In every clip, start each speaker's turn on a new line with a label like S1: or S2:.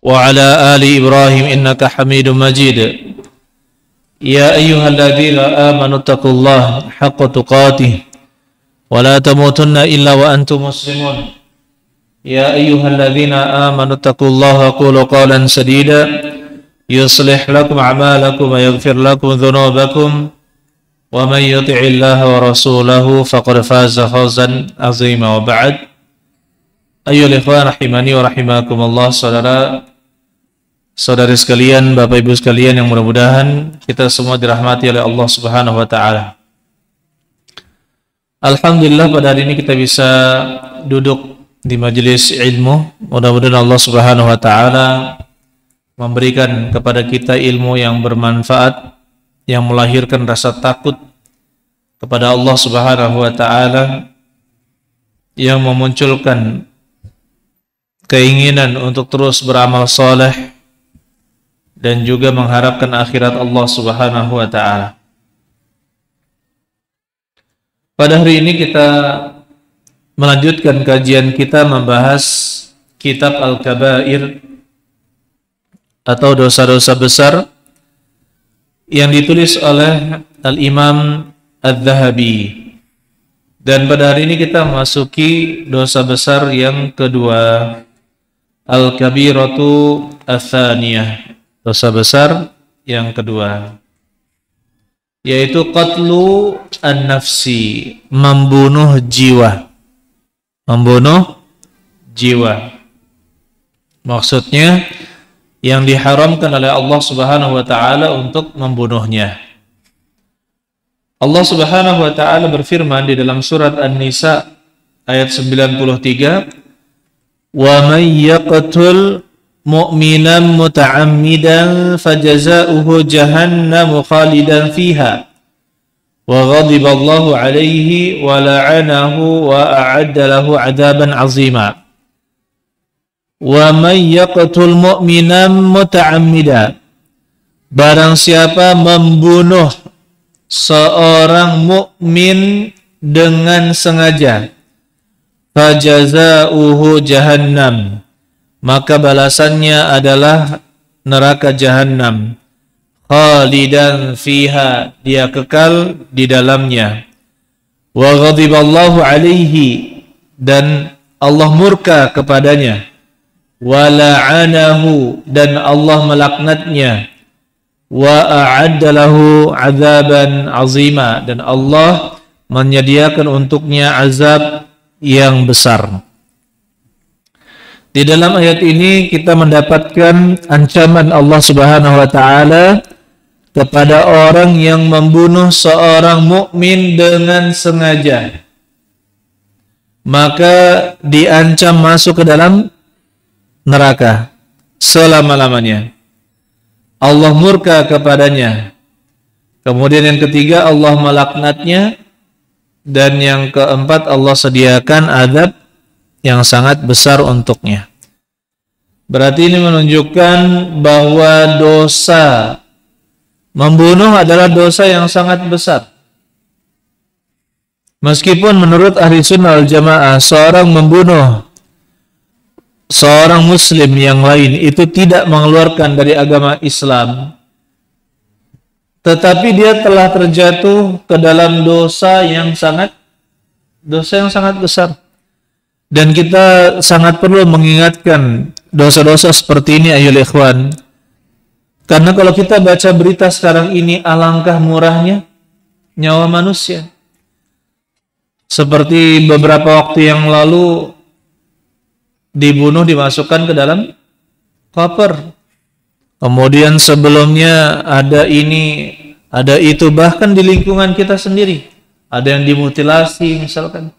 S1: وعلى آل إبراهيم إنك حميد مجيد يا أيها الذين آمنوا اتقوا الله حق تقاته ولا تموتن إلا وأنتم مسلمون يا أيها الذين آمنوا اتقوا الله وقولوا قولا سديدا يصلح لكم أعمالكم ويغفر لكم ذنوبكم ومن يطع الله ورسوله فقد فاز فوزا عظيما وبعد أيها الإخوان rahimani wa rahimakumullah, saudari sekalian, Bapak Ibu sekalian yang mudah-mudahan kita semua dirahmati oleh Allah Subhanahu wa taala. Alhamdulillah pada hari ini kita bisa duduk di majelis ilmu. Mudah-mudahan Allah Subhanahu wa taala memberikan kepada kita ilmu yang bermanfaat, yang melahirkan rasa takut kepada Allah Subhanahu wa taala, yang memunculkan keinginan untuk terus beramal soleh dan juga mengharapkan akhirat Allah Subhanahu wa taala. Pada hari ini kita melanjutkan kajian kita membahas kitab Al-Kabair atau dosa-dosa besar yang ditulis oleh Al-Imam Adz-Dzahabi. Dan pada hari ini kita memasuki dosa besar yang kedua, Al-Kabiratu Ats-Tsaniyah, dosa besar yang kedua, yaitu qatlu an-nafsi, membunuh jiwa. Membunuh jiwa. Maksudnya yang diharamkan oleh Allah Subhanahu wa taala untuk membunuhnya. Allah Subhanahu wa taala berfirman di dalam surat An-Nisa ayat 93, "Wa may yaqtul mu'minan muta'ammidan fajaza'uhu jahannam khalidan fiha wa ghadiba Allahu 'alaihi wa la'anahu wa a'adda lahu 'adzaban 'azima." Wa may yaqtul mu'minan muta'ammidan, barang siapa membunuh seorang mukmin dengan sengaja, fajazauhu jahannam, maka balasannya adalah neraka jahannam, khalidan fiha, dia kekal di dalamnya, wa ghadiballahu alaihi, dan Allah murka kepadanya, wa la'anahu, dan Allah melaknatnya, wa a'adda lahu 'adzaban 'azima, dan Allah menyediakan untuknya azab yang besar. Di dalam ayat ini kita mendapatkan ancaman Allah Subhanahu wa taala kepada orang yang membunuh seorang mukmin dengan sengaja. Maka diancam masuk ke dalam neraka selama-lamanya. Allah murka kepadanya. Kemudian yang ketiga, Allah melaknatnya. Dan yang keempat, Allah sediakan azab yang sangat besar untuknya. Berarti ini menunjukkan bahwa dosa membunuh adalah dosa yang sangat besar. Meskipun menurut ahli sunnah wal jamaah, seorang membunuh seorang muslim yang lain itu tidak mengeluarkan dari agama Islam, tetapi dia telah terjatuh ke dalam dosa yang sangat besar. Dan kita sangat perlu mengingatkan dosa-dosa seperti ini, ayyuhal ikhwan. Karena kalau kita baca berita sekarang ini, alangkah murahnya nyawa manusia. Seperti beberapa waktu yang lalu dibunuh, dimasukkan ke dalam koper. Kemudian sebelumnya ada ini, ada itu, bahkan di lingkungan kita sendiri ada yang dimutilasi misalkan.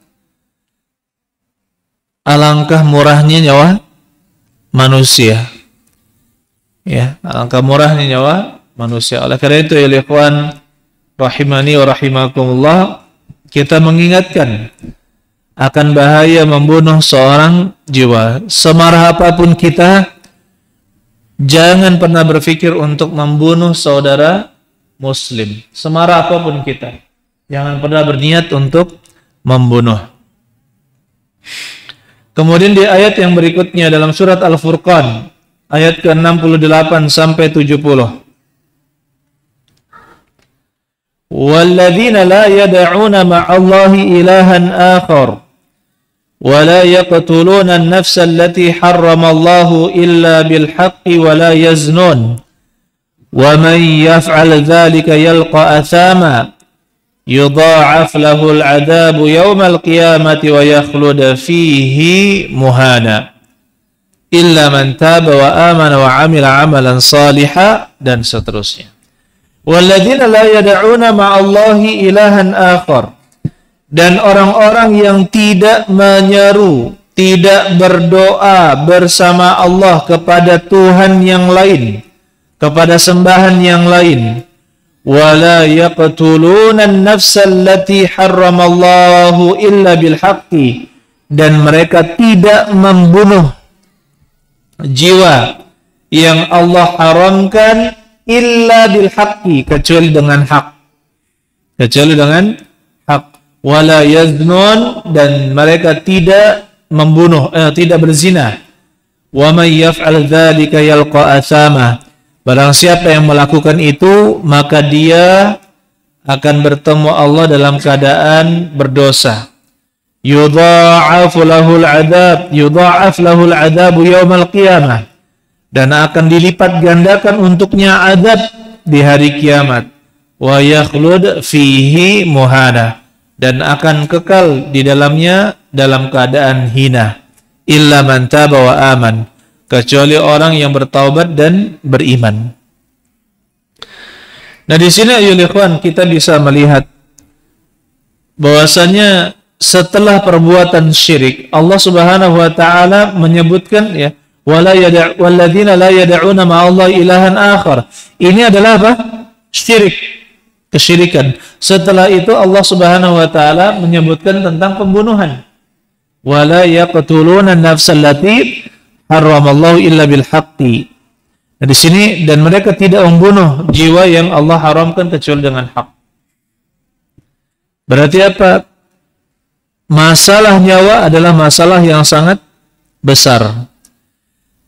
S1: Alangkah murahnya nyawa manusia. Ya, alangkah murahnya nyawa manusia. Oleh karena itu, ya ikhwan rahimani wa rahimakumullah, kita mengingatkan akan bahaya membunuh seorang jiwa. Semarah apapun kita, jangan pernah berpikir untuk membunuh saudara muslim. Semarah apapun kita, jangan pernah berniat untuk membunuh. Kemudian di ayat yang berikutnya dalam surat Al-Furqan, ayat ke-68 sampai 70. Walladzina la yad'una ma'allahi ilahan akhar wa la yaqtuluna an-nafsa allati harramallahu illa bil haqqi wa la yaznun wa man yaf'al dhalika yalqa athama yudha'af lahu al-'adzabu yawmal qiyamati wa yakhlud fihi muhana illa man taba wa amana wa 'amila 'amalan shalihan, dan seterusnya. Walladzina la yad'una ma'allahi ilahan akhar, dan orang-orang yang tidak menyeru, tidak berdoa bersama Allah kepada Tuhan yang lain, kepada sembahan yang lain. Wala yaqtuluna an-nafsa allati harramallahu illa bil haqqi, dan mereka tidak membunuh jiwa yang Allah haramkan illa bil haqqi, kecuali dengan hak, kecuali dengan hak. Wala yaznun, dan mereka tidak membunuh, tidak berzina. Wa may yaf'al dzalika yalqa athama, barang siapa yang melakukan itu maka dia akan bertemu Allah dalam keadaan berdosa. Yudha'af lahul 'adzab yaumal qiyamah, dan akan dilipat gandakan untuknya azab di hari kiamat. Wa yakhlud fihi muhana, dan akan kekal di dalamnya dalam keadaan hina. Illa man taba wa aman, kecuali orang yang bertaubat dan beriman. Nah, di sini ayo ikhwan, kita bisa melihat bahwasanya setelah perbuatan syirik, Allah Subhanahu wa taala menyebutkan ya, walladzina la yad'una ma'allahi ilahan akhar. Ini adalah apa? Syirik, kesyirikan. Setelah itu Allah Subhanahu wa taala menyebutkan tentang pembunuhan. Wala yaqtuluna an-nafsa allati harramallahu illa bil haqqi. Nah, di sini, dan mereka tidak membunuh jiwa yang Allah haramkan kecuali dengan hak. Berarti apa? Masalah nyawa adalah masalah yang sangat besar.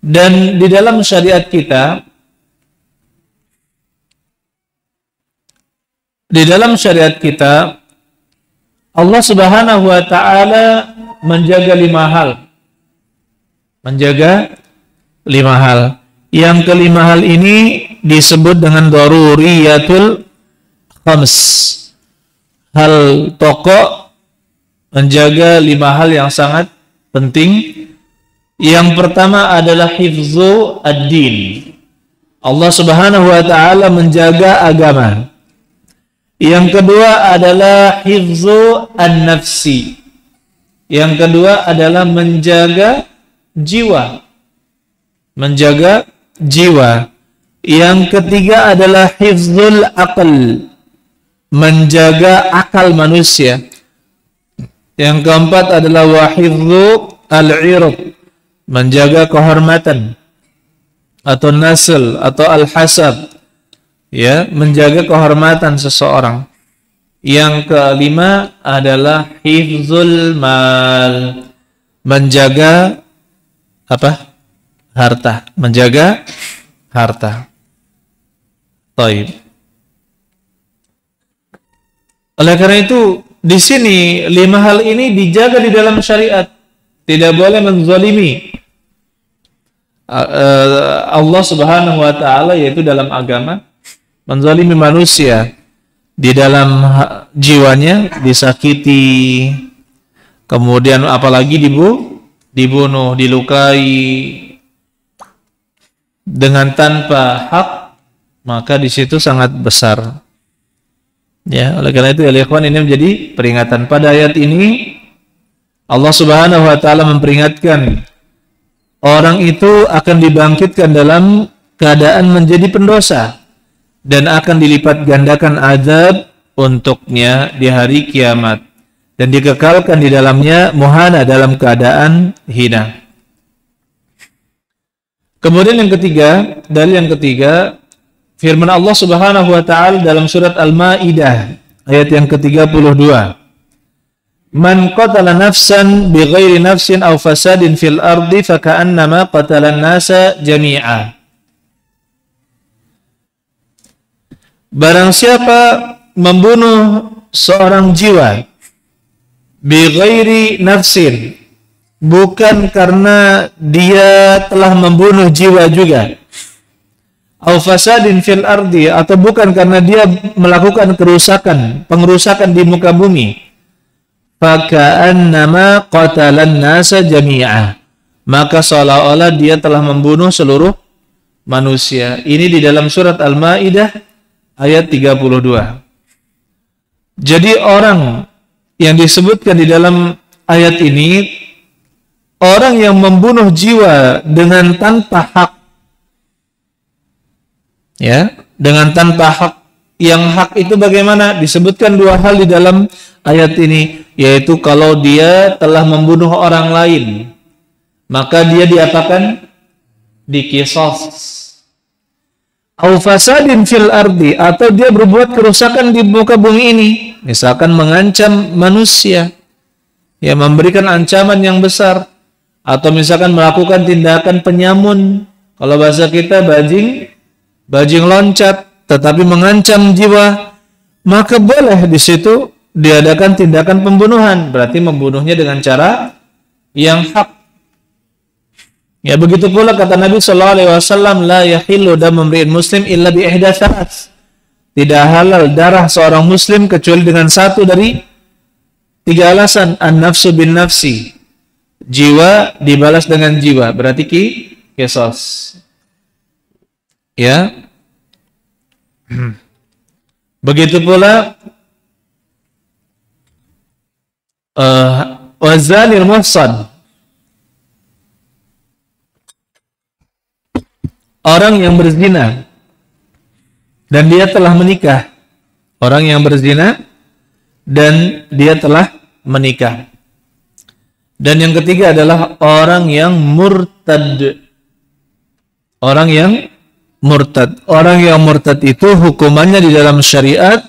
S1: Dan di dalam syariat kita, Allah Subhanahu wa taala menjaga 5 hal. Menjaga 5 hal. Yang ke-5 hal ini disebut dengan daruriyatul khams. Hal pokok, menjaga 5 hal yang sangat penting. Yang pertama adalah hifzu ad-din. Allah Subhanahu wa taala menjaga agama. Yang kedua adalah hifzu an-nafsi. Yang kedua adalah menjaga jiwa. Menjaga jiwa. Yang ketiga adalah hifzul aql. Menjaga akal manusia. Yang keempat adalah wa hifzu al-'ird, menjaga kehormatan atau nasl atau al-hasab, ya, menjaga kehormatan seseorang. Yang kelima adalah hifzul mal, menjaga apa? Harta, menjaga harta. Baik. Oleh karena itu, di sini 5 hal ini dijaga di dalam syariat. Tidak boleh menzalimi Allah Subhanahu wa taala, yaitu dalam agama, menzalimi manusia di dalam jiwanya, disakiti, kemudian apalagi dibunuh, dilukai dengan tanpa hak, maka di situ sangat besar. Ya, oleh karena itu ya ikhwan, ini menjadi peringatan. Pada ayat ini Allah Subhanahu wa taala memperingatkan orang itu akan dibangkitkan dalam keadaan menjadi pendosa dan akan dilipat gandakan azab untuknya di hari kiamat dan dikekalkan di dalamnya muhana, dalam keadaan hina. Kemudian yang ketiga, dalil yang ketiga, firman Allah Subhanahu wa taala dalam surat Al-Maidah ayat yang ke-32. Man qatala nafsan bighairi nafsin aw fasadin fil ardi faka'annama qatala an-nasa jami'a. Barang siapa membunuh seorang jiwa bighairi nafsin, bukan karena dia telah membunuh jiwa juga, aw fasadin fil ardi, atau bukan karena dia melakukan pengerusakan di muka bumi, faka'annama qatalan nasa jami'a, maka seolah-olah dia telah membunuh seluruh manusia. Ini di dalam surat Al-Maidah ayat 32. Jadi orang yang disebutkan di dalam ayat ini, orang yang membunuh jiwa dengan tanpa hak, ya, dengan tanpa hak. Yang hak itu bagaimana? Disebutkan dua hal di dalam ayat ini, yaitu kalau dia telah membunuh orang lain, maka dia diapakan? Diqisas. Au fasadin fil ardi, atau dia berbuat kerusakan di muka bumi ini, misalkan mengancam manusia, ya, memberikan ancaman yang besar, atau misalkan melakukan tindakan penyamun, kalau bahasa kita bajing loncat, tetapi mengancam jiwa, maka boleh di situ diadakan tindakan pembunuhan, berarti membunuhnya dengan cara yang hak. Ya, begitu pula kata Nabi sallallahu alaihi wasallam, la yahillu damu imri'in muslim illa bi ihda thalath. Tidak halal darah seorang muslim kecuali dengan satu dari tiga alasan. An-nafsu bin nafsi, jiwa dibalas dengan jiwa, berarti qisas. Ya. Begitu pula wazanil muhsan, orang yang berzina dan dia telah menikah. Orang yang berzina dan dia telah menikah. Dan yang ketiga adalah orang yang murtad. Orang yang murtad. Orang yang murtad itu hukumannya di dalam syariat,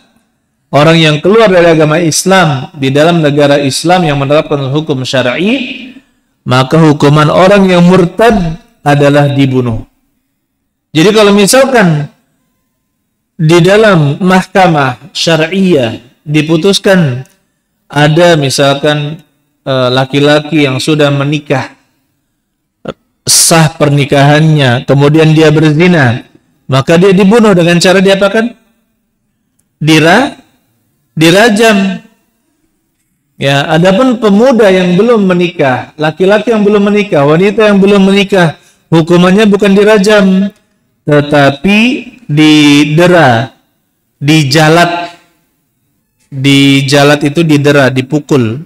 S1: orang yang keluar dari agama Islam di dalam negara Islam yang menerapkan hukum syar'i, maka hukuman orang yang murtad adalah dibunuh. Jadi kalau misalkan di dalam mahkamah syariah diputuskan ada misalkan laki-laki yang sudah menikah, sah pernikahannya, kemudian dia berzina, maka dia dibunuh dengan cara diapakan? Dirajam. Ya, adapun pemuda yang belum menikah, laki-laki yang belum menikah, wanita yang belum menikah, hukumannya bukan dirajam, tetapi didera, dijalat. Dijalat itu didera, dipukul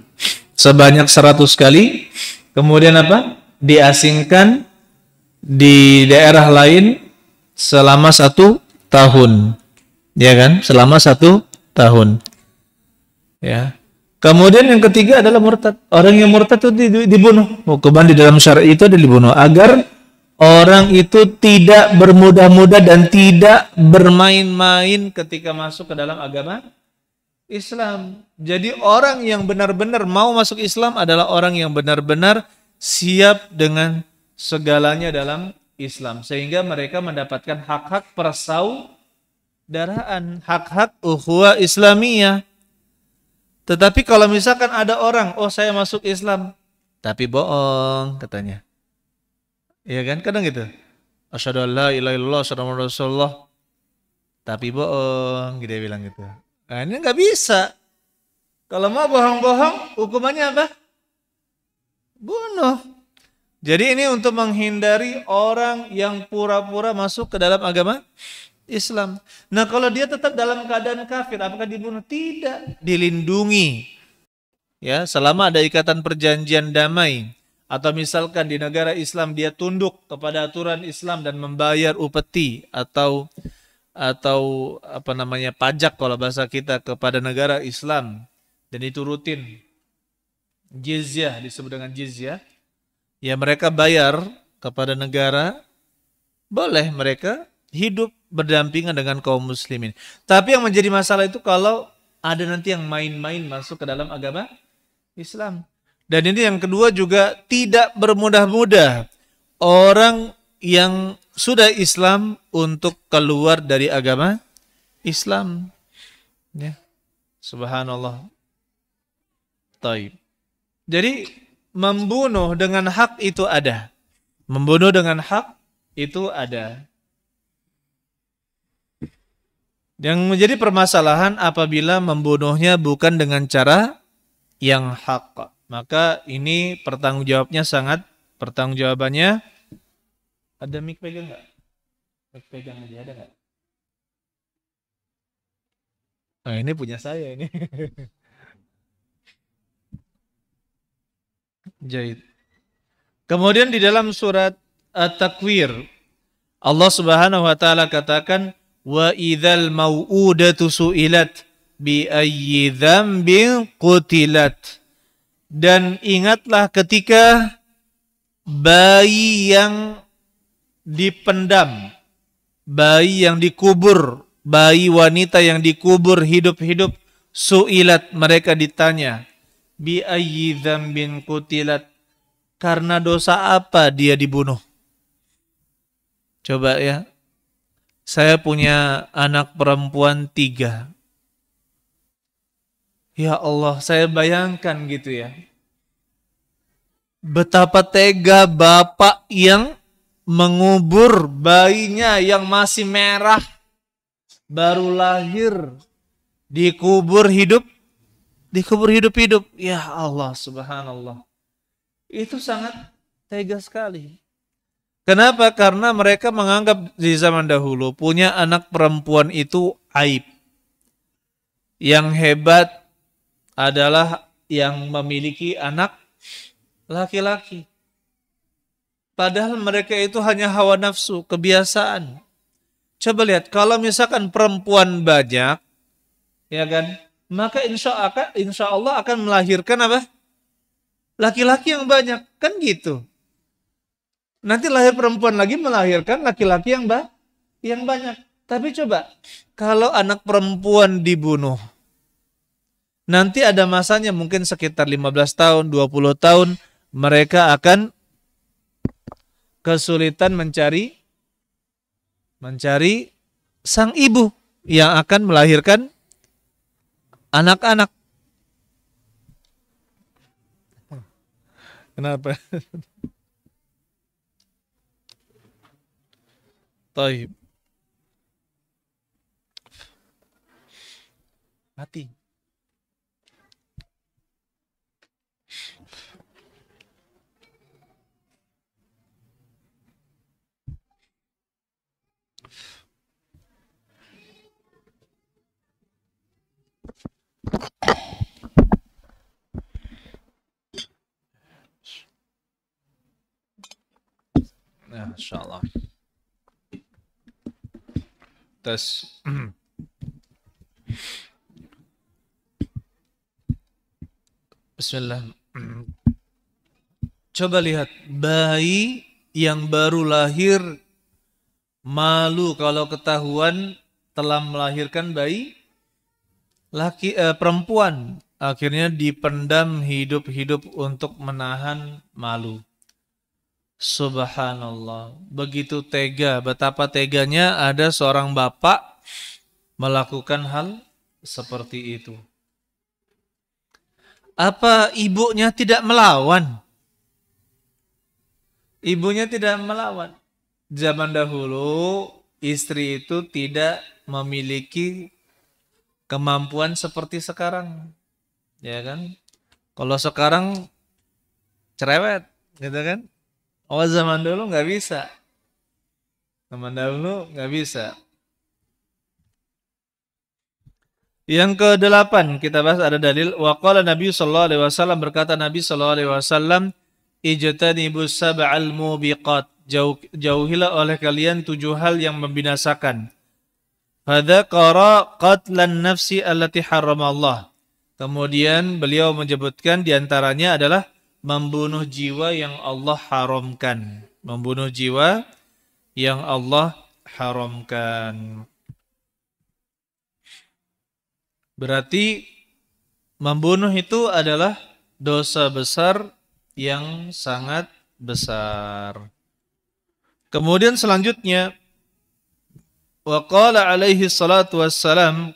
S1: sebanyak 100 kali. Kemudian apa? Diasingkan di daerah lain selama 1 tahun. Ya kan? Selama 1 tahun. Ya. Kemudian yang ketiga adalah murtad. Orang yang murtad itu dibunuh. Hukuman di dalam syariat itu adalah dibunuh agar orang itu tidak bermudah-mudah dan tidak bermain-main ketika masuk ke dalam agama Islam. Jadi orang yang benar-benar mau masuk Islam adalah orang yang benar-benar siap dengan segalanya dalam Islam. Sehingga mereka mendapatkan hak-hak persaudaraan, hak-hak ukhuwah Islamiyah. Tetapi kalau misalkan ada orang, oh saya masuk Islam, tapi bohong katanya. Iya kan, kadang gitu. Asyhadu an la ilaha illallah, asyhadu anna Rasulullah, tapi bohong, dia bilang gitu. Nah, ini nggak bisa. Kalau mau bohong-bohong, hukumannya apa? Bunuh. Jadi ini untuk menghindari orang yang pura-pura masuk ke dalam agama Islam. Nah, kalau dia tetap dalam keadaan kafir, apakah dibunuh? Tidak, dilindungi. Ya, selama ada ikatan perjanjian damai. Atau misalkan di negara Islam dia tunduk kepada aturan Islam dan membayar upeti atau apa namanya pajak kalau bahasa kita kepada negara Islam, dan itu rutin. Jizyah disebut dengan jizyah. Ya, mereka bayar kepada negara, boleh mereka hidup berdampingan dengan kaum muslimin. Tapi yang menjadi masalah itu kalau ada nanti yang main-main masuk ke dalam agama Islam. Dan ini yang kedua juga tidak bermudah-mudah orang yang sudah Islam untuk keluar dari agama Islam. Ya. Subhanallah. Taib. Jadi membunuh dengan hak itu ada. Membunuh dengan hak itu ada. Yang menjadi permasalahan apabila membunuhnya bukan dengan cara yang hak. Maka ini pertanggungjawabannya ada mic pegang nggak? Mic pegang aja ada nggak? Nah, ini punya saya ini. Jahit. Kemudian di dalam surat At-Takwir Allah Subhanahu wa taala katakan wa idzal mau'udatu su'ilat bi ayyi dzambin qutilat. Dan ingatlah ketika bayi yang dipendam, bayi yang dikubur, bayi wanita yang dikubur hidup-hidup, su'ilat, mereka ditanya, bi ayyi dzambin qutilat, karena dosa apa dia dibunuh? Coba ya, saya punya anak perempuan 3. Ya Allah, saya bayangkan gitu ya. Betapa tega bapak yang mengubur bayinya yang masih merah, baru lahir, dikubur hidup-hidup. Ya Allah, subhanallah. Itu sangat tega sekali. Kenapa? Karena mereka menganggap di zaman dahulu punya anak perempuan itu aib. Yang hebat adalah yang memiliki anak laki-laki. Padahal mereka itu hanya hawa nafsu, kebiasaan. Coba lihat, kalau misalkan perempuan banyak, ya kan, maka insya Allah akan melahirkan apa? Laki-laki yang banyak, kan gitu. Nanti lahir perempuan lagi melahirkan laki-laki yang banyak. Tapi coba, kalau anak perempuan dibunuh, nanti ada masanya mungkin sekitar 15 tahun, 20 tahun, mereka akan kesulitan mencari sang ibu yang akan melahirkan anak-anak. Kenapa? Taib. Mati. Ya, insyaallah. Tes. Bismillah. Coba lihat bayi yang baru lahir malu kalau ketahuan telah melahirkan bayi perempuan, akhirnya dipendam hidup-hidup untuk menahan malu. Subhanallah, begitu tega, betapa teganya ada seorang bapak melakukan hal seperti itu. Apa ibunya tidak melawan? Ibunya tidak melawan. Zaman dahulu istri itu tidak memiliki kemampuan seperti sekarang. Ya kan? Kalau sekarang cerewet, gitu kan? Oh, zaman dulu nggak bisa. Zaman dahulu nggak bisa. Yang ke-8 kita bahas ada dalil. Wa qala Nabi sallallahu alaihi wasallam, berkata Nabi sallallahu alaihi wasallam, ijtanibus sab'al mubiqat. Jauhilah oleh kalian 7 hal yang membinasakan. Fadzakara qatlan nafsi allati harramallah. Kemudian beliau menyebutkan diantaranya adalah membunuh jiwa yang Allah haramkan. Membunuh jiwa yang Allah haramkan. Berarti membunuh itu adalah dosa besar yang sangat besar. Kemudian selanjutnya, wa qala alaihi salatu wassalam,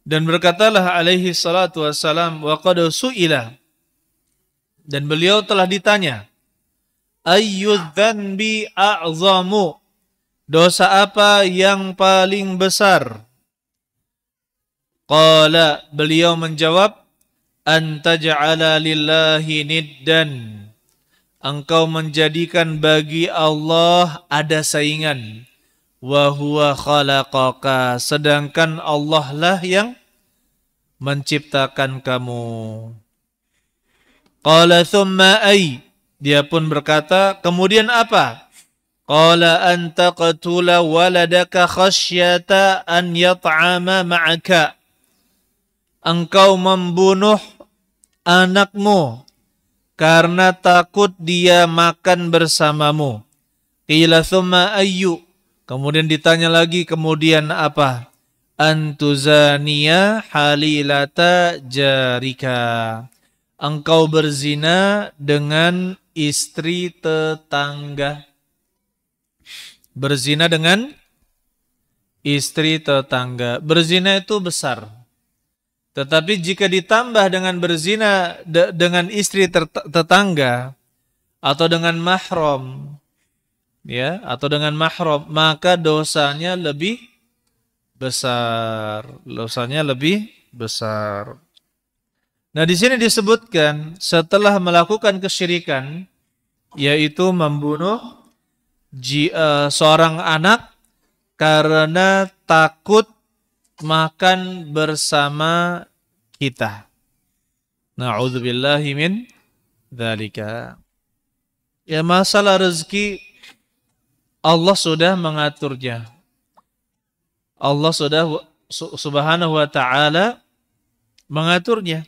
S1: dan berkatalah alaihi salatu wassalam, wa qad su'ila, dan beliau telah ditanya, ayyudz dzanbi a'zamu, dosa apa yang paling besar? Qala, beliau menjawab, an taj'ala lillahi niddan, engkau menjadikan bagi Allah ada saingan, wa huwa khalaqaka, sedangkan Allah lah yang menciptakan kamu. Qala thumma ay, dia pun berkata, kemudian apa? Qala an taqtula waladaka khasyata an yat'ama ma'aka, engkau membunuh anakmu karena takut dia makan bersamamu. Qila thumma ayyu, kemudian ditanya lagi, kemudian apa? Antuzaniya halilata jarika, engkau berzina dengan istri tetangga. Berzina dengan istri tetangga. Berzina itu besar. Tetapi jika ditambah dengan berzina dengan istri tetangga atau dengan mahram, ya, atau dengan mahram, maka dosanya lebih besar. Dosanya lebih besar. Nah, di sini disebutkan setelah melakukan kesyirikan, yaitu membunuh seorang anak karena takut makan bersama kita. Na'udzubillahi min dzalika. Ya, masalah rezeki Allah sudah mengaturnya. Allah sudah subhanahu wa ta'ala mengaturnya.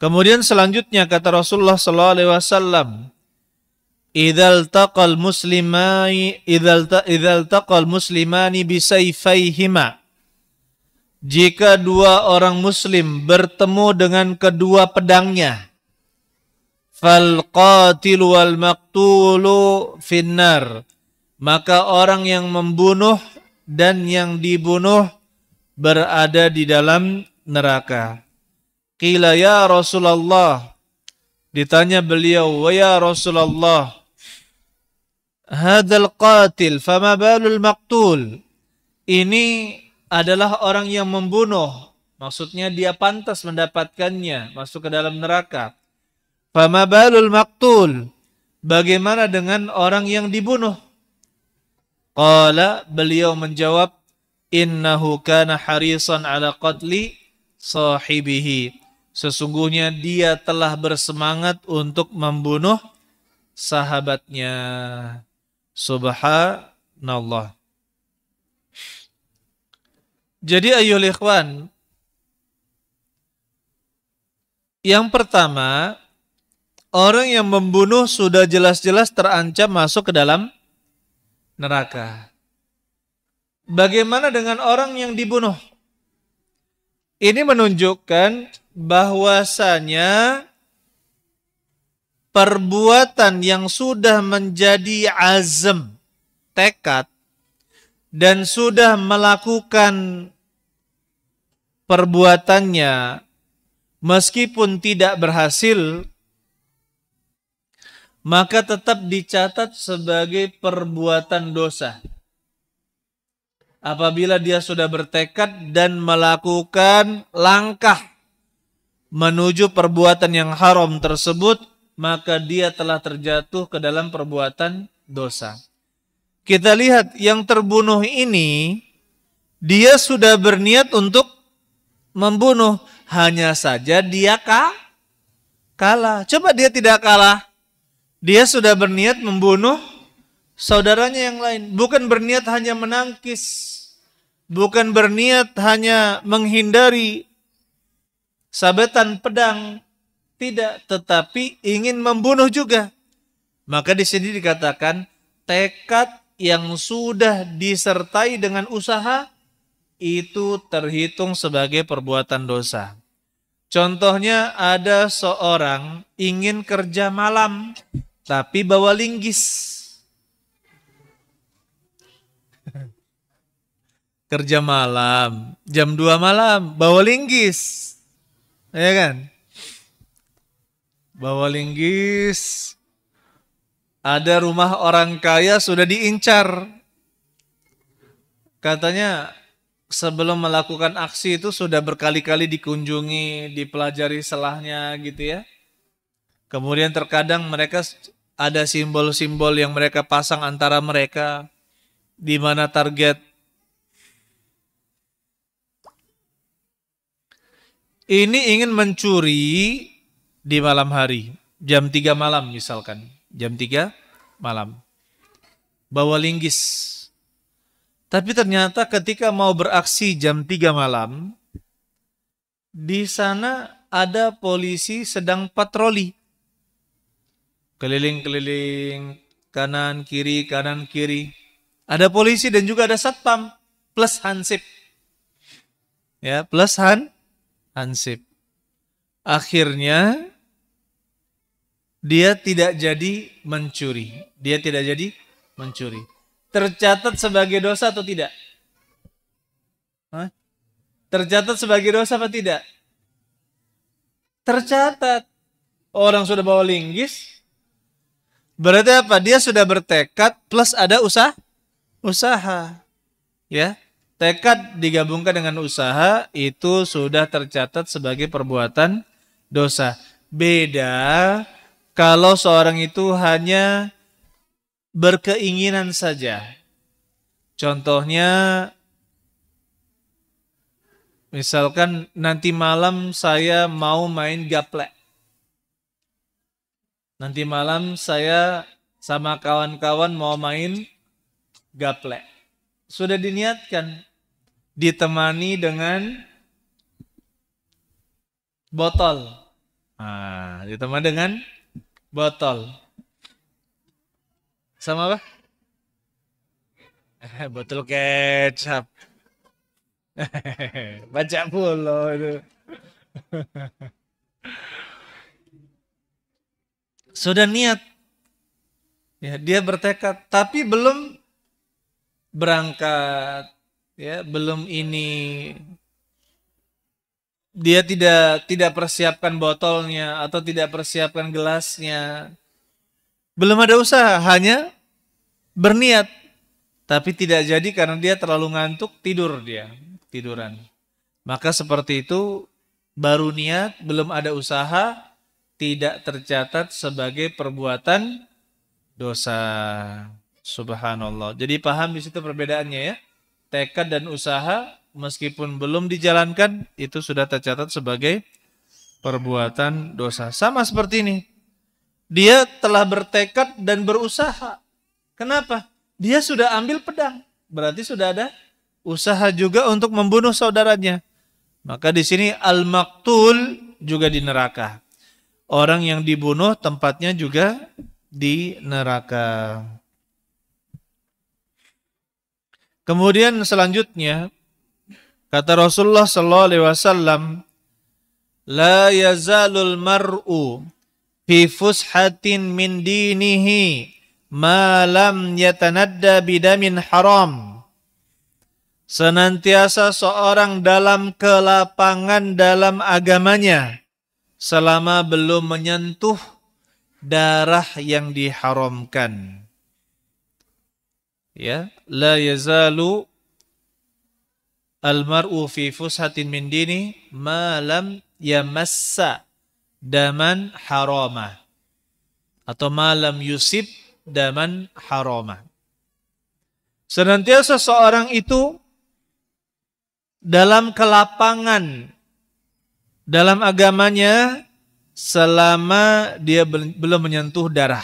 S1: Kemudian selanjutnya kata Rasulullah sallallahu alaihi wasallam, idzal taqal muslimani bisayfaihima, jika dua orang muslim bertemu dengan kedua pedangnya, fal qatil wal maqtulu finnar, maka orang yang membunuh dan yang dibunuh berada di dalam neraka. Qila ya Rasulullah, ditanya beliau, wa ya Rasulullah, hadzal qatil fama balul maqtul, ini adalah orang yang membunuh, maksudnya dia pantas mendapatkannya, masuk ke dalam neraka. Fama balul maqtul, bagaimana dengan orang yang dibunuh? Qala, beliau menjawab, innahu kana harisan ala qatli sahibihi, sesungguhnya dia telah bersemangat untuk membunuh sahabatnya. Subhanallah. Jadi ayyuhal ikhwan, yang pertama, orang yang membunuh sudah jelas-jelas terancam masuk ke dalam neraka. Bagaimana dengan orang yang dibunuh? Ini menunjukkan bahwasanya perbuatan yang sudah menjadi azam, tekad, dan sudah melakukan perbuatannya meskipun tidak berhasil, maka tetap dicatat sebagai perbuatan dosa. Apabila dia sudah bertekad dan melakukan langkah menuju perbuatan yang haram tersebut, maka dia telah terjatuh ke dalam perbuatan dosa. Kita lihat yang terbunuh ini, dia sudah berniat untuk membunuh, hanya saja dia kalah. Coba dia tidak kalah, dia sudah berniat membunuh saudaranya yang lain, bukan berniat hanya menangkis, bukan berniat hanya menghindari sabetan pedang, tidak, tetapi ingin membunuh juga. Maka di sini dikatakan tekad yang sudah disertai dengan usaha, itu terhitung sebagai perbuatan dosa. Contohnya ada seorang ingin kerja malam tapi bawa linggis. Kerja malam, jam 2 malam bawa linggis. Ya kan? Bawa linggis. Ada rumah orang kaya sudah diincar. Katanya sebelum melakukan aksi itu sudah berkali-kali dikunjungi, dipelajari selahnya gitu ya. Kemudian terkadang mereka ada simbol-simbol yang mereka pasang antara mereka, di mana target ini ingin mencuri di malam hari, jam 3 malam misalkan, jam 3 malam, bawa linggis. Tapi ternyata ketika mau beraksi jam 3 malam, di sana ada polisi sedang patroli. Keliling-keliling, kanan kiri. Ada polisi dan juga ada satpam, plus hansip. Ya, plus hansip. Akhirnya dia tidak jadi mencuri. Tercatat sebagai dosa atau tidak? Hah? Tercatat sebagai dosa atau tidak? Tercatat. Orang sudah bawa linggis. Berarti apa? Dia sudah bertekad plus ada usaha. Ya. Tekad digabungkan dengan usaha itu sudah tercatat sebagai perbuatan dosa. Beda kalau seorang itu hanya berkeinginan saja. Contohnya, misalkan nanti malam saya mau main gaplek. Nanti malam saya sama kawan-kawan mau main gaplek. Sudah diniatkan, ditemani dengan botol. Ditemani dengan botol. Sama apa? Botol kecap. Baca pula itu. Sudah niat. Ya, dia bertekad, tapi belum berangkat, ya, belum ini. Dia tidak persiapkan botolnya atau tidak persiapkan gelasnya. Belum ada usaha, hanya berniat. Tapi tidak jadi karena dia terlalu ngantuk, tiduran. Maka seperti itu, baru niat, belum ada usaha, tidak tercatat sebagai perbuatan dosa. Subhanallah. Jadi paham di situ perbedaannya ya. Tekad dan usaha meskipun belum dijalankan itu sudah tercatat sebagai perbuatan dosa. Sama seperti ini. Dia telah bertekad dan berusaha. Kenapa? Dia sudah ambil pedang. Berarti sudah ada usaha juga untuk membunuh saudaranya. Maka di sini al-maqtul juga di neraka. Orang yang dibunuh tempatnya juga di neraka. Kemudian selanjutnya kata Rasulullah sallallahu alaihi wasallam, la yazalul mar'u fi fushatin min dinihi ma lam yatanadda bidamin haram. Senantiasa seorang dalam kelapangan dalam agamanya selama belum menyentuh darah yang diharamkan. Ya, la yazalu al-mar'u fi fushatin min dini ma lam yamassa daman harama atau malam yusib daman harama. Senantiasa seorang itu dalam kelapangan dalam agamanya selama dia belum menyentuh darah.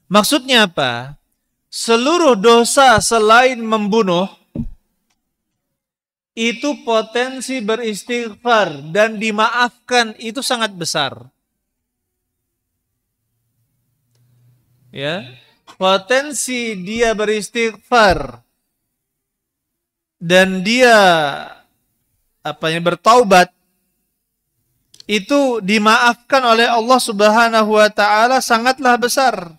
S1: Maksudnya apa? Seluruh dosa selain membunuh itu potensi beristighfar dan dimaafkan itu sangat besar. Ya, potensi dia beristighfar dan dia bertaubat, itu dimaafkan oleh Allah Subhanahu wa taala sangatlah besar.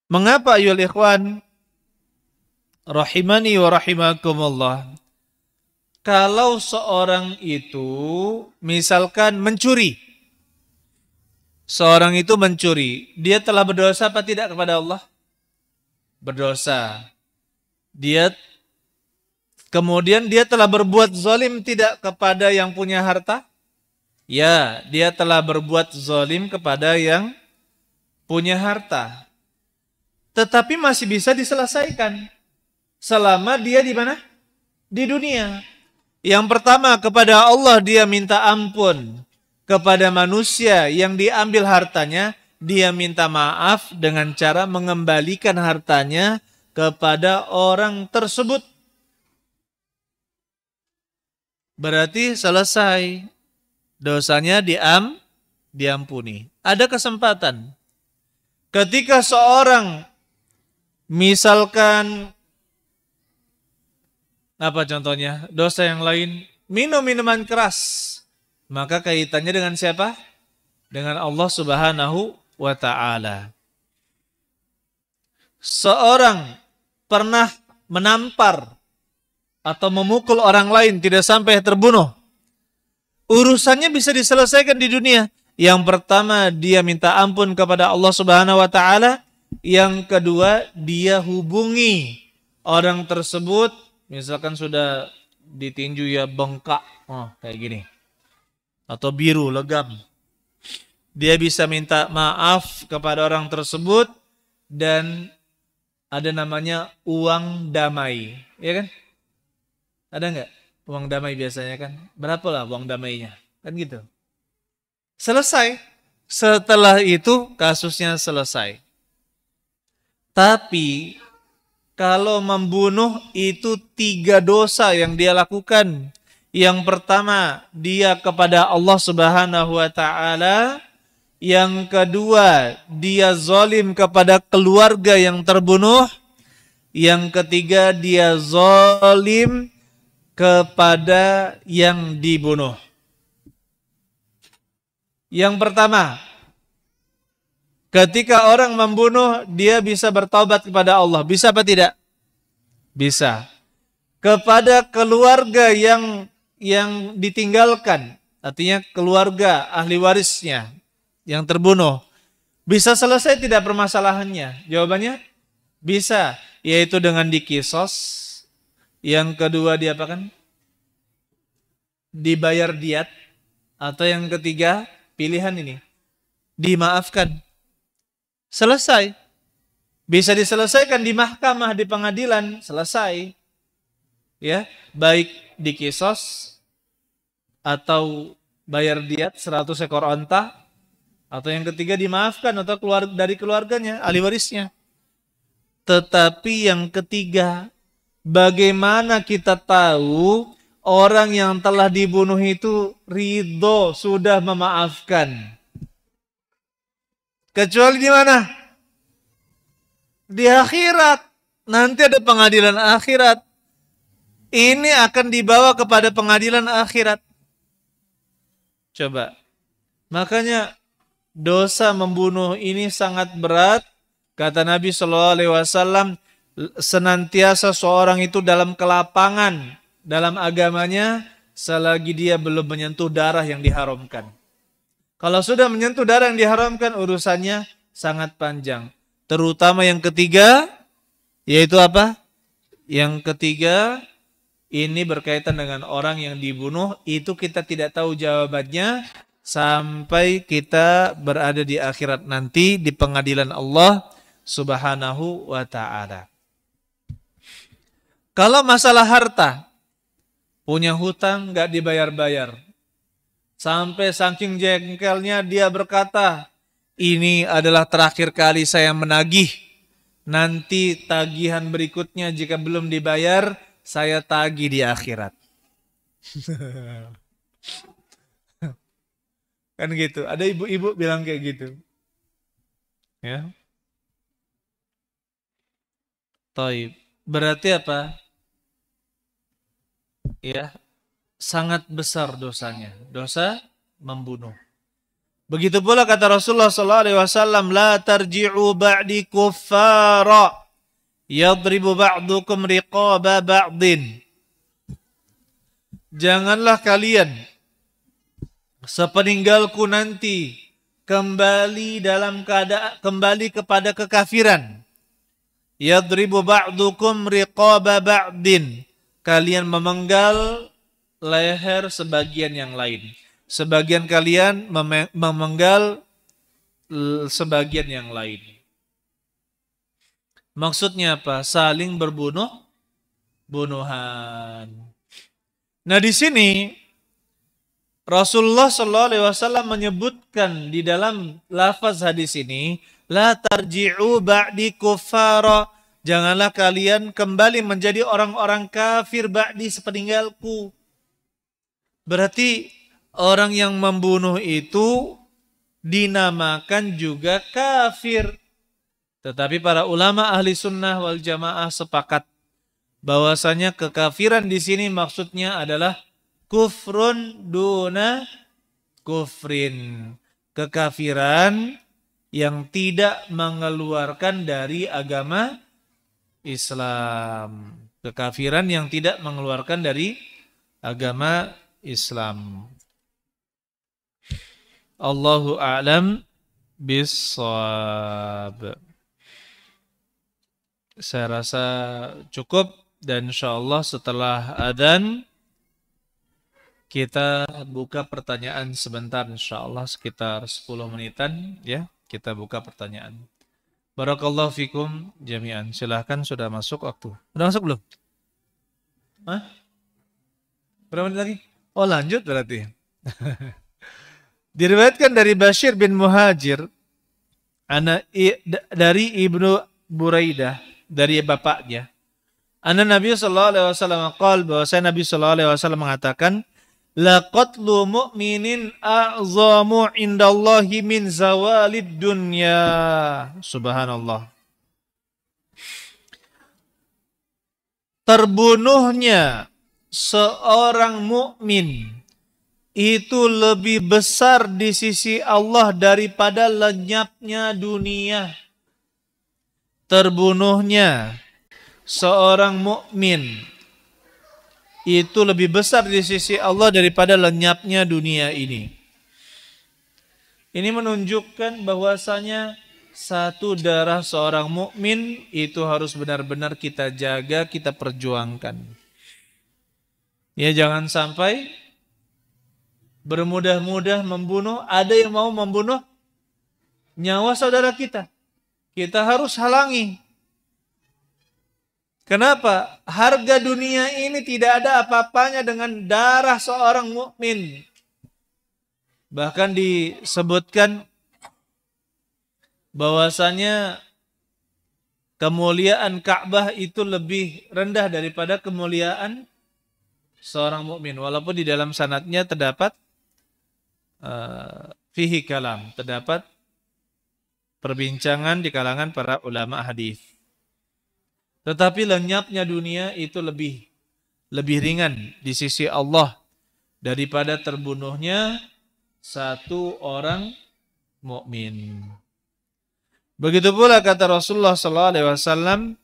S1: Mengapa ayol ikhwan rahimani wa rahimakumullah? Kalau seorang itu misalkan mencuri, seorang itu mencuri, dia telah berdosa apa tidak kepada Allah? Berdosa. Kemudian dia telah berbuat zalim tidak kepada yang punya harta? Ya, dia telah berbuat zalim kepada yang punya harta. Tetapi masih bisa diselesaikan selama dia di mana? Di dunia. Yang pertama, kepada Allah dia minta ampun. Kepada manusia yang diambil hartanya, dia minta maaf dengan cara mengembalikan hartanya kepada orang tersebut. Berarti selesai. Dosanya diampuni. Ada kesempatan. Ketika seorang misalkan apa contohnya? Dosa yang lain, minum minuman keras. Maka kaitannya dengan siapa? Dengan Allah Subhanahu wa taala. Seorang pernah menampar atau memukul orang lain tidak sampai terbunuh. Urusannya bisa diselesaikan di dunia. Yang pertama, dia minta ampun kepada Allah Subhanahu wa taala. Yang kedua, dia hubungi orang tersebut. Misalkan sudah ditinju ya bengkak, kayak gini, atau biru legam, dia bisa minta maaf kepada orang tersebut dan ada namanya uang damai, ya kan? Ada nggak uang damai biasanya kan? Berapa lah uang damainya? Kan gitu. Selesai. Setelah itu kasusnya selesai. Tapi kalau membunuh itu 3 dosa yang dia lakukan. Yang pertama, dia kepada Allah Subhanahu wa taala. Yang kedua, dia zalim kepada keluarga yang terbunuh. Yang ketiga, dia zalim kepada yang dibunuh. Yang pertama, ketika orang membunuh, dia bisa bertaubat kepada Allah. Bisa apa tidak? Bisa. Kepada keluarga yang ditinggalkan, artinya keluarga ahli warisnya yang terbunuh, bisa selesai tidak permasalahannya? Jawabannya bisa, yaitu dengan dikisos. Yang kedua diapakan? Dibayar diat. Atau yang ketiga, pilihan ini, dimaafkan. Selesai. Bisa diselesaikan di mahkamah, di pengadilan, selesai. Ya, baik dikisos atau bayar diat 100 ekor onta, atau yang ketiga dimaafkan atau keluar dari keluarganya, ahli warisnya. Tetapi yang ketiga, bagaimana kita tahu orang yang telah dibunuh itu ridho, sudah memaafkan? Kecuali di mana? Di akhirat. Nanti ada pengadilan akhirat. Ini akan dibawa kepada pengadilan akhirat. Coba. Makanya dosa membunuh ini sangat berat. Kata Nabi SAW, senantiasa seorang itu dalam kelapangan dalam agamanya selagi dia belum menyentuh darah yang diharamkan. Kalau sudah menyentuh darah yang diharamkan, urusannya sangat panjang. Terutama yang ketiga, yaitu apa? Yang ketiga, ini berkaitan dengan orang yang dibunuh. Itu kita tidak tahu jawabannya sampai kita berada di akhirat nanti, di pengadilan Allah Subhanahu wa ta'ala. Kalau masalah harta, punya hutang gak dibayar-bayar. Sampai saking jengkelnya dia berkata, ini adalah terakhir kali saya menagih. Nanti tagihan berikutnya jika belum dibayar, saya tagih di akhirat. Kan gitu. Ada ibu-ibu bilang kayak gitu. Ya. Taib. berarti apa? Ya, sangat besar dosanya. Dosa membunuh. Begitu pula kata Rasulullah SAW, la tarji'u ba'di kuffara yadribu ba'dukum riqaba ba'din. Janganlah kalian sepeninggalku nanti kembali dalam keadaan kembali kepada kekafiran. Yadribu ba'dukum riqaba ba'din. Kalian memenggal leher sebagian yang lain. Sebagian kalian memenggal sebagian yang lain. Maksudnya apa? Saling bunuhan. Nah, di sini Rasulullah SAW menyebutkan di dalam lafaz hadis ini, la tarji'u ba'di kuffara. Janganlah kalian kembali menjadi orang-orang kafir ba'di sepeninggalku. Berarti orang yang membunuh itu dinamakan juga kafir. Tetapi para ulama ahli sunnah wal jamaah sepakat bahwasanya kekafiran di sini maksudnya adalah kufrun duna kufrin. Kekafiran yang tidak mengeluarkan dari agama Islam. Kekafiran yang tidak mengeluarkan dari agama Islam. Allahu a'lam bissawab. Saya rasa cukup dan insyaallah setelah adzan kita buka pertanyaan sebentar insyaallah sekitar 10 menitan ya, kita buka pertanyaan. Barakallahu fikum jami'an. Silahkan, sudah masuk waktu. Sudah masuk belum? Hah? Berapa menit lagi? Oh, lanjut berarti. Diriwayatkan dari Bashir bin Muhajir dari Ibnu Buraidah dari bapaknya. Anna Nabi sallallahu alaihi wasallam qaal, bahwasanya Nabi sallallahu alaihi wasallam mengatakan, la qatlu mu'minin a'zamu indallahi min zawalid dunya. Subhanallah. Terbunuhnya seorang mukmin itu lebih besar di sisi Allah daripada lenyapnya dunia. Terbunuhnya seorang mukmin itu lebih besar di sisi Allah daripada lenyapnya dunia ini. Ini menunjukkan bahwasanya satu darah seorang mukmin itu harus benar-benar kita jaga, kita perjuangkan. Ya, jangan sampai bermudah-mudah membunuh. Ada yang mau membunuh nyawa saudara kita. Kita harus halangi. Kenapa? Harga dunia ini tidak ada apa-apanya dengan darah seorang mukmin. Bahkan disebutkan bahwasanya kemuliaan Ka'bah itu lebih rendah daripada kemuliaan seorang mukmin. Walaupun di dalam sanadnya terdapat fihi kalam, terdapat perbincangan di kalangan para ulama hadis. Tetapi lenyapnya dunia itu lebih ringan di sisi Allah daripada terbunuhnya satu orang mukmin. Begitu pula kata Rasulullah SAW,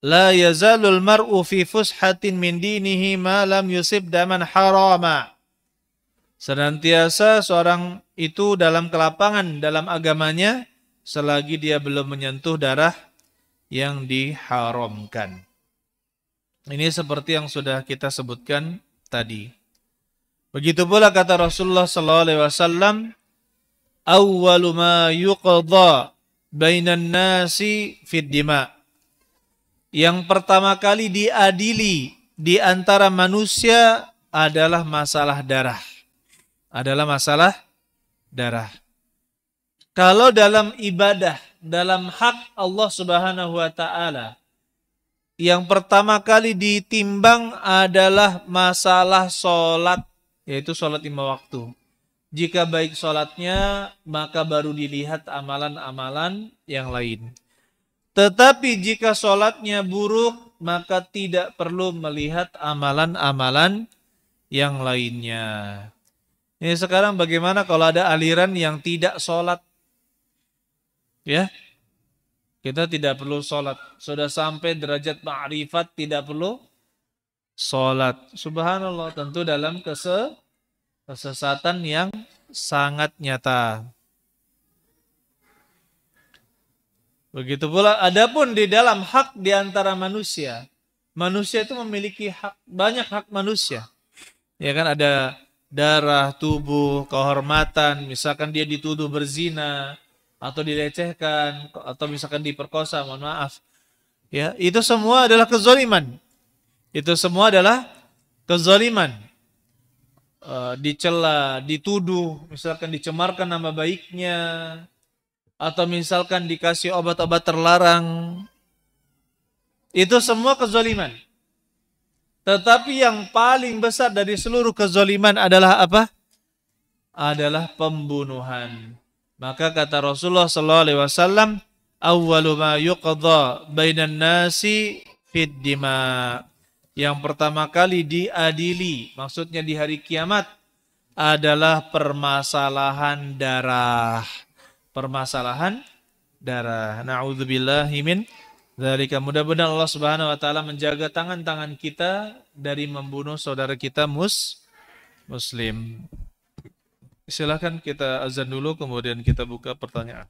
S1: la yazalul mar'u fi fushatin min dinihi ma lam yusib daman harama. Senantiasa seorang itu dalam kelapangan dalam agamanya selagi dia belum menyentuh darah yang diharamkan. Ini seperti yang sudah kita sebutkan tadi. Begitu pula kata Rasulullah SAW, awwalu ma yuqadha bainan nasi fid dima. Yang pertama kali diadili di antara manusia adalah masalah darah. Kalau dalam ibadah, dalam hak Allah Subhanahu wa taala, yang pertama kali ditimbang adalah masalah sholat, yaitu sholat 5 waktu. Jika baik sholatnya, maka baru dilihat amalan-amalan yang lain. Tetapi jika sholatnya buruk, maka tidak perlu melihat amalan-amalan yang lainnya. Ini sekarang bagaimana kalau ada aliran yang tidak sholat? Ya, kita tidak perlu sholat. Sudah sampai derajat ma'rifat tidak perlu sholat. Subhanallah, tentu dalam kesesatan yang sangat nyata. Begitu pula adapun di dalam hak di antara manusia. Manusia itu memiliki hak, banyak hak manusia. Ya kan, ada darah, tubuh, kehormatan, misalkan dia dituduh berzina atau dilecehkan atau misalkan diperkosa, mohon maaf. Ya, itu semua adalah kezaliman. Itu semua adalah kezaliman. Dicela, dituduh, misalkan dicemarkan nama baiknya, atau misalkan dikasih obat-obat terlarang, itu semua kezaliman. Tetapi yang paling besar dari seluruh kezaliman adalah apa? Adalah pembunuhan. Maka kata Rasulullah sallallahu alaihi wasallam, "Awwalu ma yuqadha bainan nasi fid dima." Yang pertama kali diadili, maksudnya di hari kiamat, adalah permasalahan darah. Permasalahan darah. Na'udzubillahi min dzalika. Mudah-mudahan Allah Subhanahu wa taala menjaga tangan-tangan kita dari membunuh saudara kita muslim. Silakan kita azan dulu kemudian kita buka pertanyaan.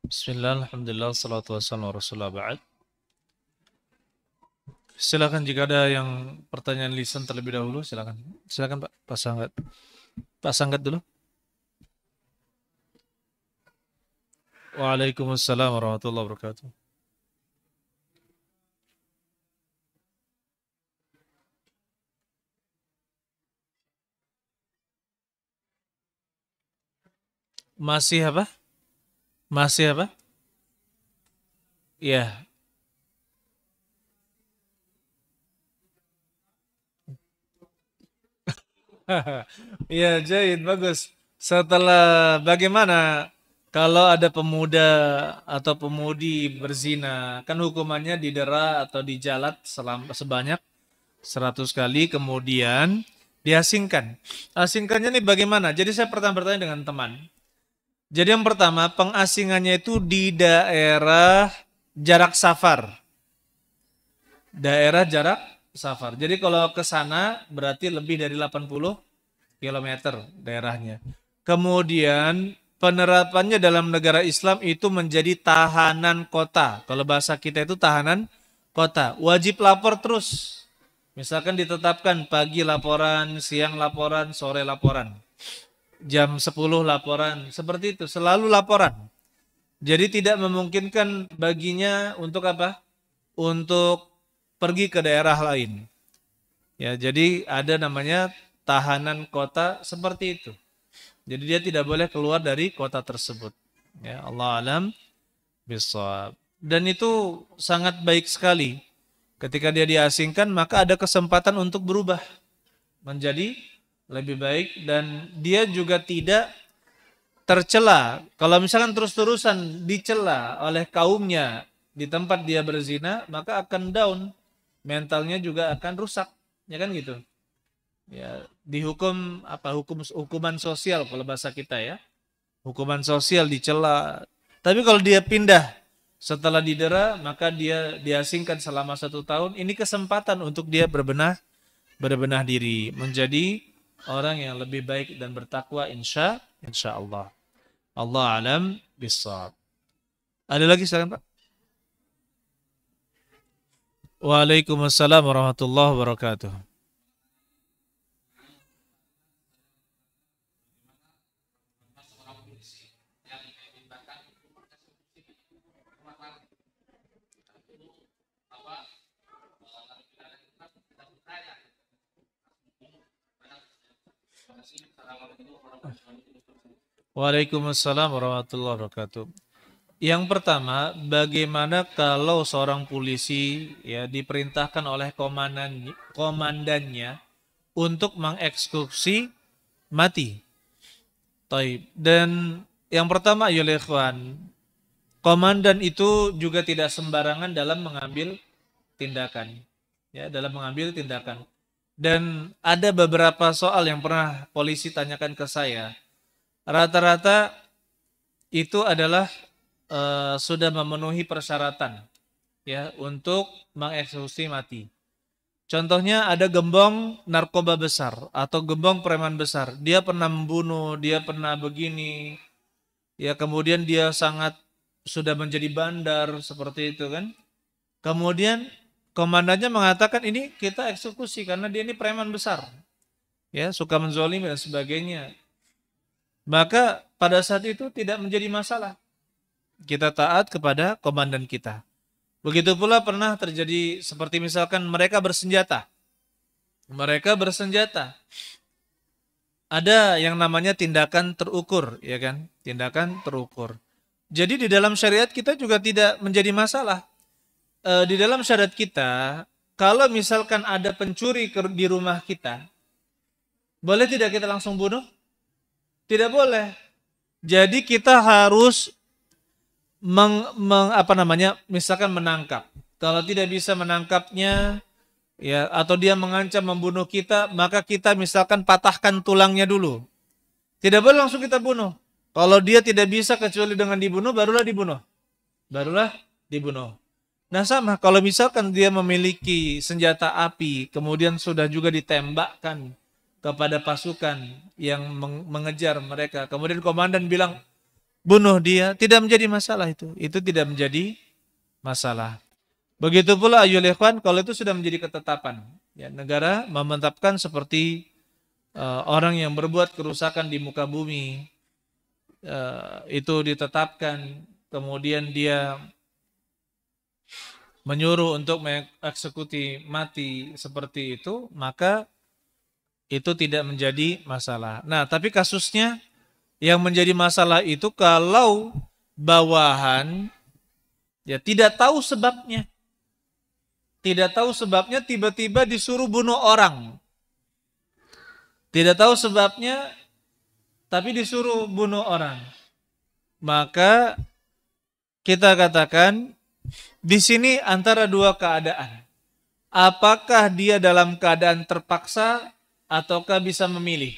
S1: Bismillah, alhamdulillah, salatu wassalamu ala rasulullah ba'd. Silakan jika ada yang pertanyaan lisan terlebih dahulu, silakan. Silakan Pak, Pak Sanggat. Pak Sanggat dulu. Waalaikumsalam warahmatullahi wabarakatuh. Masih apa? Masih apa? Ya. Ya, Jahid, bagus. Setelah bagaimana kalau ada pemuda atau pemudi berzina, kan hukumannya didera atau dijalat selama sebanyak 100 kali, kemudian diasingkan. Asingkannya nih bagaimana? Jadi saya pernah bertanya dengan teman. Jadi yang pertama, pengasingannya itu di daerah jarak safar. Daerah jarak safar. Jadi kalau ke sana berarti lebih dari 80 kilometer daerahnya. Kemudian penerapannya dalam negara Islam itu menjadi tahanan kota. Kalau bahasa kita itu tahanan kota. Wajib lapor terus. Misalkan ditetapkan pagi laporan, siang laporan, sore laporan. Jam 10 laporan. Seperti itu, selalu laporan. Jadi tidak memungkinkan baginya untuk apa? Untuk pergi ke daerah lain. Ya, jadi ada namanya tahanan kota seperti itu. Jadi dia tidak boleh keluar dari kota tersebut. Ya, Allah alam bisawab. Dan itu sangat baik sekali. Ketika dia diasingkan, maka ada kesempatan untuk berubah menjadi lebih baik dan dia juga tidak tercela. Kalau misalkan terus-terusan dicela oleh kaumnya di tempat dia berzina, maka akan down. Mentalnya juga akan rusak. Ya kan gitu. Ya, dihukum apa hukuman sosial kalau bahasa kita ya. Hukuman sosial dicela. Tapi kalau dia pindah setelah didera, maka dia diasingkan selama 1 tahun. Ini kesempatan untuk dia berbenah diri menjadi orang yang lebih baik dan bertakwa insya Allah. Allah alam bisawab. Ada lagi silakan Pak. Waalaikumsalam warahmatullahi wabarakatuh. Waalaikumsalam warahmatullahi wabarakatuh. Yang pertama, bagaimana kalau seorang polisi ya diperintahkan oleh komandannya untuk mengeksekusi mati. Taib. Dan yang pertama ya ikhwan, komandan itu juga tidak sembarangan dalam mengambil tindakan. Ya, dalam mengambil tindakan. Dan ada beberapa soal yang pernah polisi tanyakan ke saya. Rata-rata itu adalah sudah memenuhi persyaratan ya untuk mengeksekusi mati. Contohnya ada gembong narkoba besar atau gembong preman besar. Dia pernah membunuh, dia pernah begini. Ya kemudian dia sangat sudah menjadi bandar seperti itu kan. Kemudian komandannya mengatakan ini kita eksekusi karena dia ini preman besar. Ya, suka menzolimi dan sebagainya. Maka pada saat itu tidak menjadi masalah. Kita taat kepada komandan kita. Begitu pula pernah terjadi seperti misalkan mereka bersenjata. Mereka bersenjata. Ada yang namanya tindakan terukur, ya kan? Tindakan terukur. Jadi di dalam syariat kita juga tidak menjadi masalah. Di dalam syariat kita, kalau misalkan ada pencuri di rumah kita, boleh tidak kita langsung bunuh? Tidak boleh. Jadi kita harus misalkan menangkap. Kalau tidak bisa menangkapnya, ya atau dia mengancam membunuh kita, maka kita misalkan patahkan tulangnya dulu. Tidak boleh langsung kita bunuh. Kalau dia tidak bisa kecuali dengan dibunuh, barulah dibunuh. Barulah dibunuh. Nah sama, kalau misalkan dia memiliki senjata api, kemudian sudah juga ditembakkan kepada pasukan yang mengejar mereka. Kemudian komandan bilang, bunuh dia, tidak menjadi masalah itu. Itu tidak menjadi masalah. Begitu pula ayyuhal ikhwan, kalau itu sudah menjadi ketetapan. Ya, negara memenetapkan seperti orang yang berbuat kerusakan di muka bumi, itu ditetapkan, kemudian dia menyuruh untuk mengeksekusi mati seperti itu, maka itu tidak menjadi masalah. Nah, tapi kasusnya yang menjadi masalah itu kalau bawahan ya tidak tahu sebabnya. Tidak tahu sebabnya tiba-tiba disuruh bunuh orang. Tidak tahu sebabnya tapi disuruh bunuh orang. Maka kita katakan di sini antara dua keadaan. Apakah dia dalam keadaan terpaksa ataukah bisa memilih?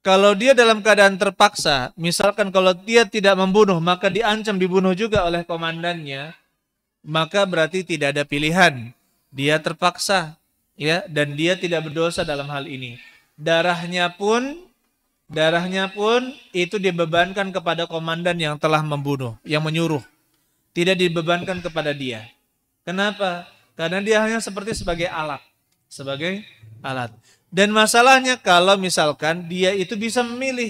S1: Kalau dia dalam keadaan terpaksa, misalkan kalau dia tidak membunuh maka diancam dibunuh juga oleh komandannya, maka berarti tidak ada pilihan. Dia terpaksa, ya, dan dia tidak berdosa dalam hal ini. Darahnya pun itu dibebankan kepada komandan yang telah membunuh, yang menyuruh. Tidak dibebankan kepada dia. Kenapa? Karena dia hanya sebagai alat. Sebagai alat. Dan masalahnya kalau misalkan dia itu bisa memilih.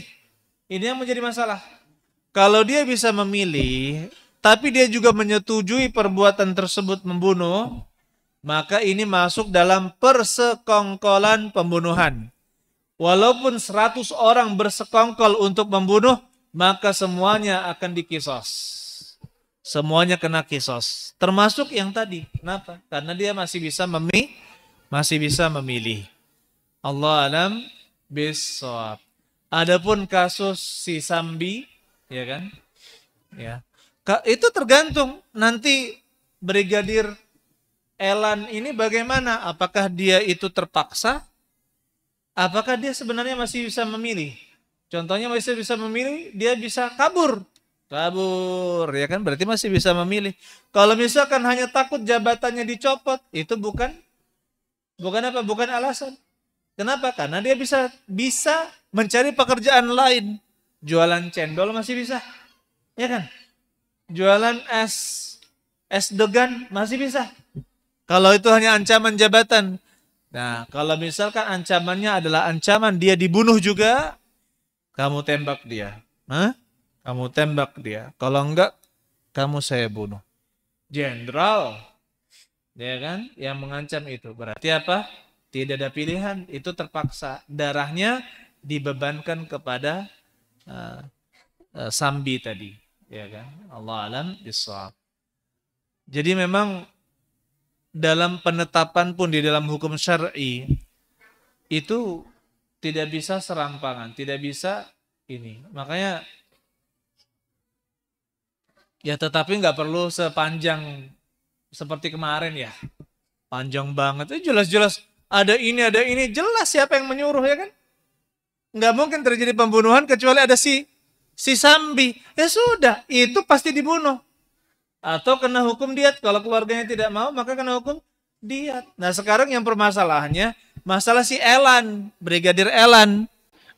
S1: Ini yang menjadi masalah. Kalau dia bisa memilih, tapi dia juga menyetujui perbuatan tersebut membunuh, maka ini masuk dalam persekongkolan pembunuhan. Walaupun 100 orang bersekongkol untuk membunuh, maka semuanya akan dikisos. Semuanya kena kisos. Termasuk yang tadi. Kenapa? Karena dia masih bisa memilih. Allah alam bisawab. Adapun kasus si Sambi, ya kan? Ya. Itu tergantung nanti Brigadir Elan ini bagaimana? Apakah dia itu terpaksa? Apakah dia sebenarnya masih bisa memilih? Contohnya masih bisa memilih, dia bisa kabur, ya kan? Berarti masih bisa memilih. Kalau misalkan hanya takut jabatannya dicopot, itu bukan apa? Bukan alasan. Kenapa? Karena dia bisa mencari pekerjaan lain. Jualan cendol masih bisa, ya kan? Jualan es degan masih bisa. Kalau itu hanya ancaman jabatan. Nah, kalau misalkan ancamannya adalah ancaman dia dibunuh juga, kamu tembak dia. Hah? Kamu tembak dia. Kalau enggak, kamu saya bunuh. Jenderal, ya kan? Yang mengancam itu. Berarti apa? Tidak ada pilihan, itu terpaksa. Darahnya dibebankan kepada Sambi tadi, ya kan? Allah alam bisawab. Jadi memang dalam penetapan pun di dalam hukum syar'i itu tidak bisa serampangan, tidak bisa ini. Makanya ya tetapi nggak perlu sepanjang seperti kemarin ya. Panjang banget, jelas-jelas ada ini, jelas siapa yang menyuruh, ya kan? Nggak mungkin terjadi pembunuhan kecuali ada si Sambi. Ya sudah, itu pasti dibunuh. Atau kena hukum diat. Kalau keluarganya tidak mau, maka kena hukum diat. Nah sekarang yang permasalahannya, masalah si Elan, Brigadir Elan.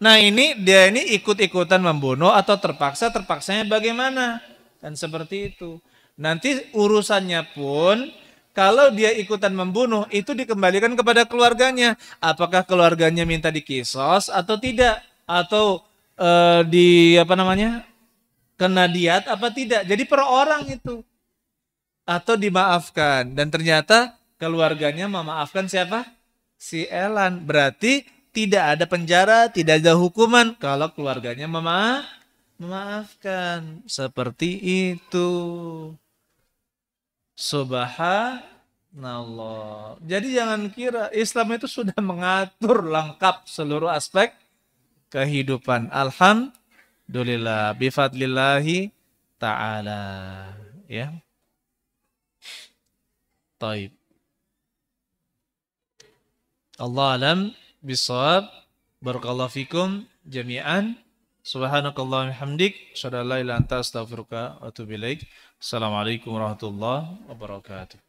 S1: Nah dia ini ikut-ikutan membunuh atau terpaksanya bagaimana? Kan seperti itu. Nanti urusannya pun, kalau dia ikutan membunuh, itu dikembalikan kepada keluarganya. Apakah keluarganya minta dikisos atau tidak? Atau kena diat apa tidak? Jadi per orang itu. Atau dimaafkan. Dan ternyata keluarganya memaafkan siapa? Si Elan. Berarti tidak ada penjara, tidak ada hukuman kalau keluarganya memaafkan. Seperti itu. Subhanallah. Jadi jangan kira Islam itu sudah mengatur lengkap seluruh aspek kehidupan. Alhamdulillah, bifadlillahi ta'ala. Ya. Taib. Allah alam bisawab. Barakallahu fikum jami'an. Subhanakallahumma hamdik, asyhadu an la ilaha illa anta astaghfiruka wa atubu ilaik. Assalamualaikum warahmatullahi wabarakatuh.